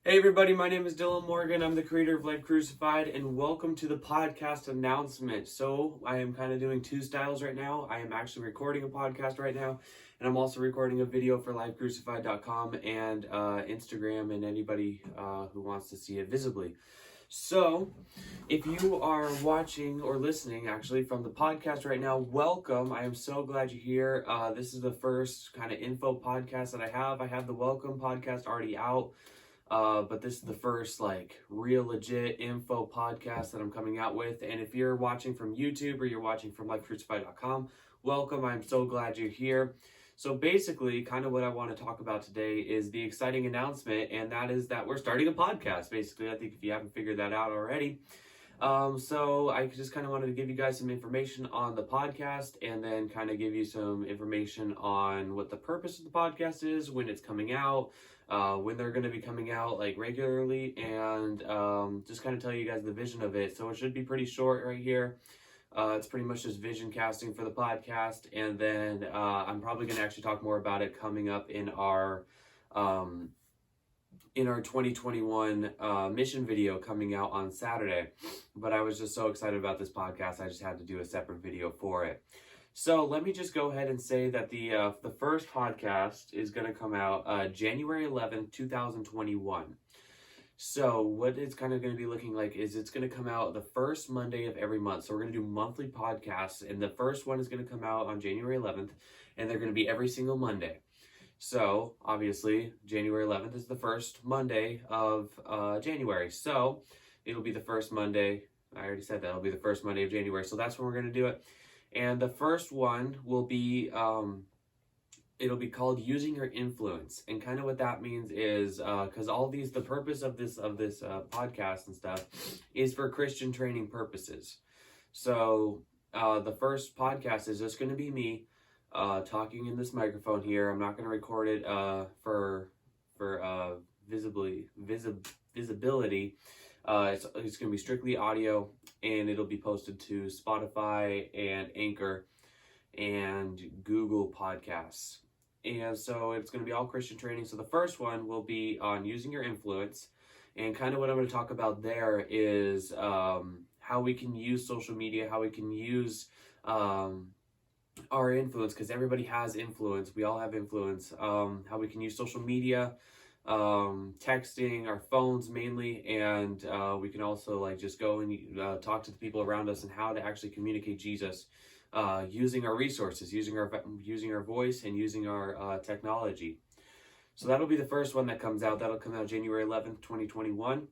Hey everybody, my name is Dylan Morgan. I'm the creator of Life Crucified, and welcome to the podcast announcement. So I am kind of doing two styles right now. I am actually recording a podcast right now, and I'm also recording a video for LifeCrucified.com and Instagram and anybody who wants to see it visibly. So if you are watching or listening actually from the podcast right now, welcome. I am so glad you're here. This is the first kind of info podcast that I have. I have the Welcome podcast already out. But this is the first real legit info podcast that I'm coming out with. And if you're watching from YouTube or you're watching from LifeCrucified.com, welcome. I'm so glad you're here. So basically, kind of what I want to talk about today is the exciting announcement, and that is that we're starting a podcast. Basically, I think if you haven't figured that out already. So I just kind of wanted to give you guys some information on the podcast, and then kind of give you some information on what the purpose of the podcast is, when it's coming out, when they're going to be coming out regularly, and just kind of tell you guys the vision of it. So it should be pretty short right here. It's pretty much just vision casting for the podcast, and then I'm probably going to actually talk more about it coming up in our 2021 mission video coming out on Saturday. But I was just so excited about this podcast, I just had to do a separate video for it. So let me just go ahead and say that the first podcast is going to come out January 11th, 2021. So what it's kind of going to be looking like is it's going to come out the first Monday of every month. So we're going to do monthly podcasts, and the first one is going to come out on January 11th, and they're going to be every single Monday. So obviously January 11th is the first Monday of January. So it'll be the first Monday. I already said that it'll be the first Monday of January. So that's when we're going to do it. And the first one will be, it'll be called Using Your Influence. And kind of what that means is, because the purpose of this podcast and stuff is for Christian training purposes. So the first podcast is just going to be me talking in this microphone here. I'm not going to record it for visibility. It's going to be strictly audio, and it'll be posted to Spotify and Anchor and Google Podcasts. And so it's going to be all Christian training. So the first one will be on using your influence, and kind of what I'm going to talk about there is how we can use social media, how we can use our influence, because everybody has influence. We all have influence. How we can use social media, texting, our phones mainly, and we can also just go and talk to the people around us, and how to actually communicate Jesus using our resources, using our voice, and using our technology. So that'll be the first one that comes out. That'll come out January 11th, 2021.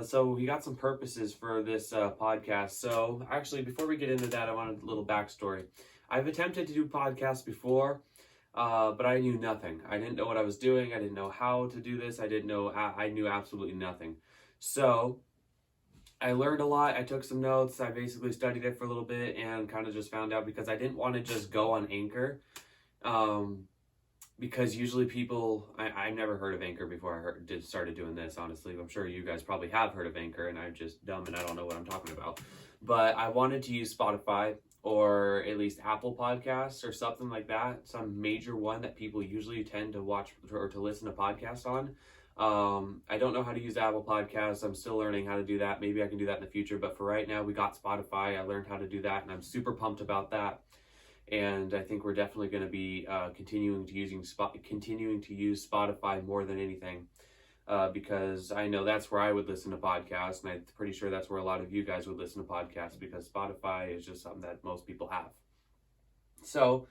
So we got some purposes for this podcast. So actually, before we get into that, I want a little backstory. I've attempted to do podcasts before, but I knew nothing. I didn't know what I was doing. I didn't know how to do this. I knew absolutely nothing. So I learned a lot. I took some notes. I basically studied it for a little bit, and kind of just found out, because I didn't want to just go on Anchor. Because usually I never heard of Anchor before I started doing this, honestly. I'm sure you guys probably have heard of Anchor, and I'm just dumb and I don't know what I'm talking about. But I wanted to use Spotify, or at least Apple Podcasts, or something like that. Some major one that people usually tend to watch or to listen to podcasts on. I don't know how to use Apple Podcasts. I'm still learning how to do that. Maybe I can do that in the future. But for right now, we got Spotify. I learned how to do that, and I'm super pumped about that. And I think we're definitely going to be continuing to use Spotify more than anything, because I know that's where I would listen to podcasts, and I'm pretty sure that's where a lot of you guys would listen to podcasts, because Spotify is just something that most people have. So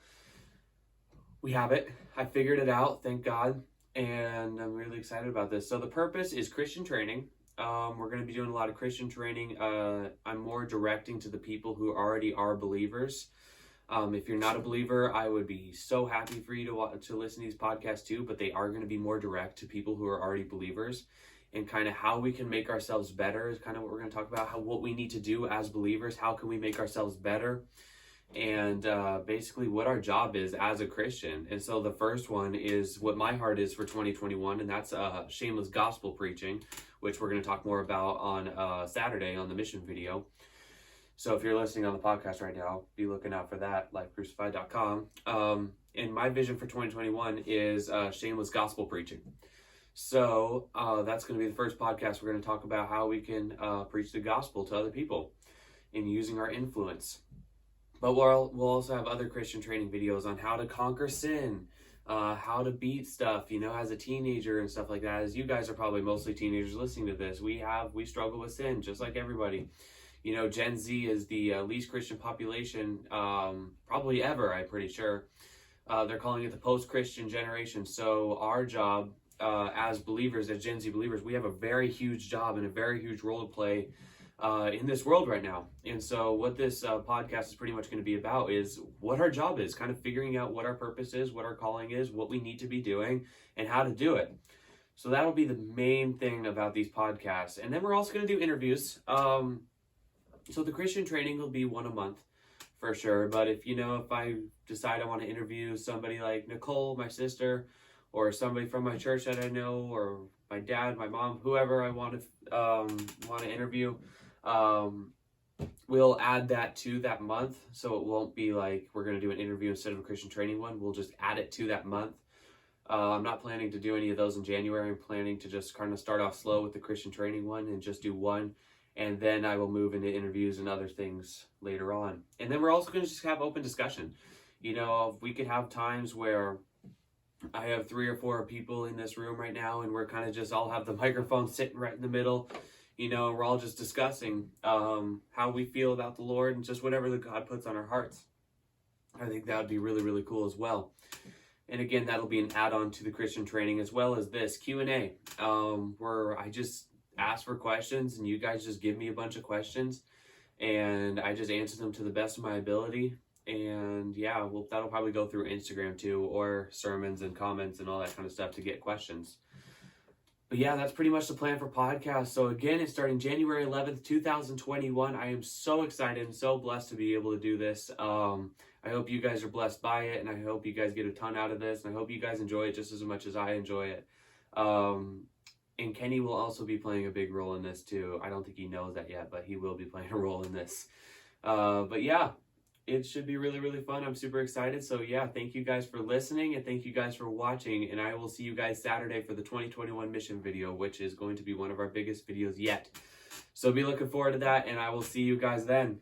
we have it. I figured it out, thank God, and I'm really excited about this. So the purpose is Christian training. We're going to be doing a lot of Christian training. I'm more directing to the people who already are believers. If you're not a believer, I would be so happy for you to listen to these podcasts too, but they are going to be more direct to people who are already believers, and kind of how we can make ourselves better is kind of what we're going to talk about, what we need to do as believers, how can we make ourselves better, and basically what our job is as a Christian. And so the first one is what my heart is for 2021, and that's shameless gospel preaching, which we're going to talk more about on Saturday on the mission video. So if you're listening on the podcast right now, be looking out for that, lifecrucified.com. And my vision for 2021 is shameless gospel preaching. So that's going to be the first podcast. We're going to talk about how we can preach the gospel to other people in using our influence. But we'll also have other Christian training videos on how to conquer sin, how to beat stuff, as a teenager and stuff like that. As you guys are probably mostly teenagers listening to this, we struggle with sin just like everybody. Gen Z is the least Christian population probably ever, I'm pretty sure. They're calling it the post-Christian generation. So our job as believers, as Gen Z believers, we have a very huge job and a very huge role to play in this world right now. And so what this podcast is pretty much going to be about is what our job is, kind of figuring out what our purpose is, what our calling is, what we need to be doing, and how to do it. So that'll be the main thing about these podcasts. And then we're also going to do interviews. So the Christian training will be one a month for sure. But if I decide I want to interview somebody like Nicole, my sister, or somebody from my church that I know, or my dad, my mom, whoever I want to interview, we'll add that to that month. So it won't be like we're going to do an interview instead of a Christian training one. We'll just add it to that month. I'm not planning to do any of those in January. I'm planning to just kind of start off slow with the Christian training one and just do one. And then I will move into interviews and other things later on. And then we're also going to just have open discussion. We could have times where I have 3 or 4 people in this room right now, and we're kind of just all have the microphone sitting right in the middle. We're all just discussing how we feel about the Lord and just whatever God puts on our hearts. I think that would be really, really cool as well. And again, that'll be an add-on to the Christian training, as well as this Q&A, where I just ask for questions and you guys just give me a bunch of questions and I just answer them to the best of my ability. And yeah, that'll probably go through Instagram too, or sermons and comments and all that kind of stuff to get questions. But yeah, that's pretty much the plan for podcasts. So again, it's starting January 11th, 2021. I am so excited and so blessed to be able to do this. I hope you guys are blessed by it, and I hope you guys get a ton out of this, and I hope you guys enjoy it just as much as I enjoy it. And Kenny will also be playing a big role in this too. I don't think he knows that yet, but he will be playing a role in this. But yeah, it should be really, really fun. I'm super excited. So yeah, thank you guys for listening, and thank you guys for watching. And I will see you guys Saturday for the 2021 mission video, which is going to be one of our biggest videos yet. So be looking forward to that, and I will see you guys then.